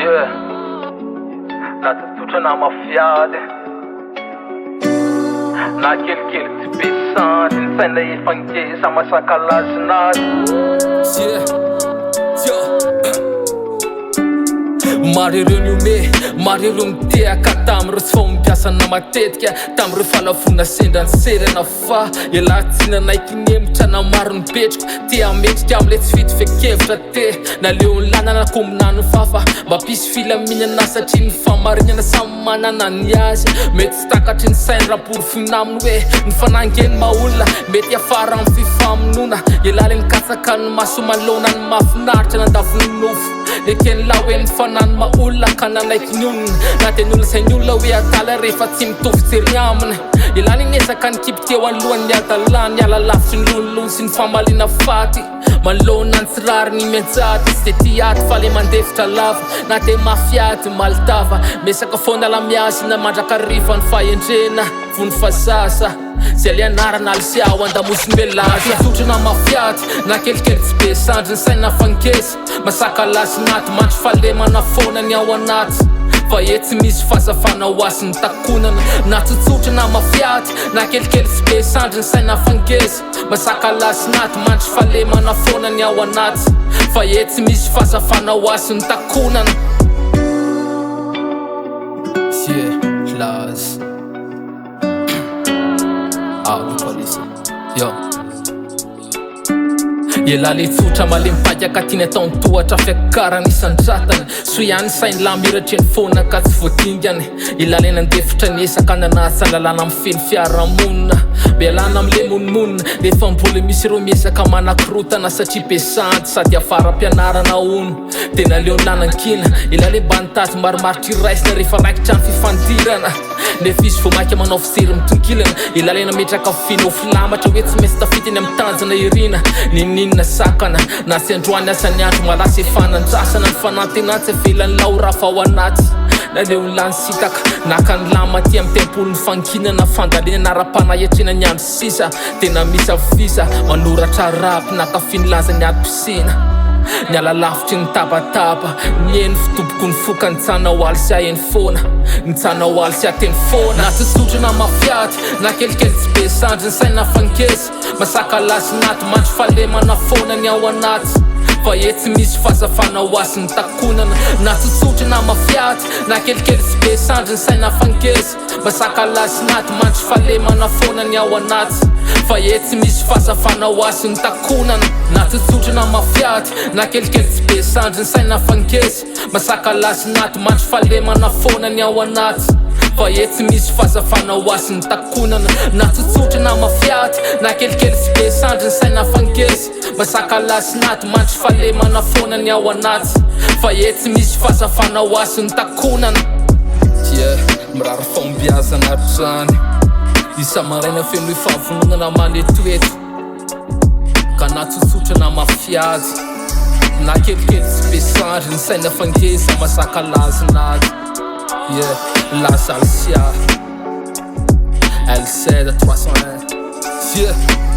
Yeah, natatotra na mafiady na kelikely tsy besanty ny saina efa ngeza masaka lazinazy. Maro ireo ny ome, maro ireo mitehaka tamin'ireo tsy fampiasana matetika, tamin'ireo falafona sendra ny serana fa ialatsina naiky nemitra na maro ny petriko tia metrika am'le tsy fity fekevitra te na leo ny lanana kombinany fafa mampisy filaminana satria ny famarinana samy manana ny azy mety tsy takatry ny sainy raporofoina aminy hoe ny fanangeny maolona mety afara amin'ny fifamonona ialala ny katsaka ny maso malona ny mafinaritra nandavony nofo ekeny la hoe ny fanany maolona ka nanaiky ny olona na ten'olona sainy olona hoe atala rehefa tsy mitovy tsery aminy ilany nesaka ny kipy teo anohan'ny adalany ala lavitry ny lonolono sy ny famalina faty malohana ny tsirary ny menjaty sy de tiaty fa le mandefitra lava na te mafiady malitava mesaka foana la miazy na mandrakariva ny fahendrena vony fazasa zay le anarana ALSYA ho andamosiny Laza tsotra na mafiady na kelikely tsy be sandry ny saina fangesy masaka lazinaty mandry falemana foana ny ao anaty fa etsy misy fazafana ho azy ny takonana na tsotsotra na mafiady na kelikely tsy be sandry ny saina fangesy masaka lazinaty mandry falemana foana ny ao anaty fa etsy misy fazafana ho azy ny takonana. Laza Yo ialala tsotra malemy-paika ka tiany ataony tohatra fiakarana isan-dratana so ihany sainy lamiratry ny foana ka tsy voatingany ilala eny andefitra ny esaka nanasa lalana amin'ny feny fiarahamonina bealana am'le monmonina rehefa mbola misy ireo miesaka manakorotana satria besanty sady afara mpianarana ono tena leo ny lanankina ilala mba nitady maromarotry iraisina rehefa raikitra ny fifandirana nefa izy vomaika manao fisery mitongilana ilala ena metraka finofo lamatra hoe tsy maintsy tafitiny amin'ny tanjana irina nininina sakana na sy androany asany andro malasa efanandrasana ny fanantenantsy avelany laorafa ao anaty na leo ny lany sitaka naka ny lama ty amin'ny tempolo ny fankinana fandalena ara-panahiatrena ny andro sisa tena misy avisa manoratra rapy nakafiny laza ny ady-pisena ny ala lavitry ny tabataba ny eny fitoboko ny foka ny tsana ho ALSYA eny foana ny tsana ho ALSYA teny foana na tsotsotra na mafiady na kelikely tsy be sandry ny saina fangesy masaka lazinaty mandry falemana foana ny ao anaty fa etsy misy fazafana ho azy ny takonana na tsotsotra na mafiady na kelikely tsy be sandry ny saina fangesy masaka lazinaty mandry falemana foana ny ao anaty fa etsy misy fazafana ho azy ny takonana na tsotsotra na mafiady na kelikely tsy be sandry ny saina fangesy masaka lazinaty mandry falemana foana ny ao anaty fa etsy misy fazafana ho azy ny takonana na tsotsotra na mafiady na kelikely tsy be sandry ny saina fangesy masaka lazinaty mandry falemana foana ny ao anaty fa etsy misy fazafana ho azy ny takonana. Mirary fombiazana hatrany isa maraina feno ifavononana manetoeto ka na tsotsotra na mafiady na kelikely tsy be sandry ny saina fangesy masaka lazinazy. Laza ALSYA 301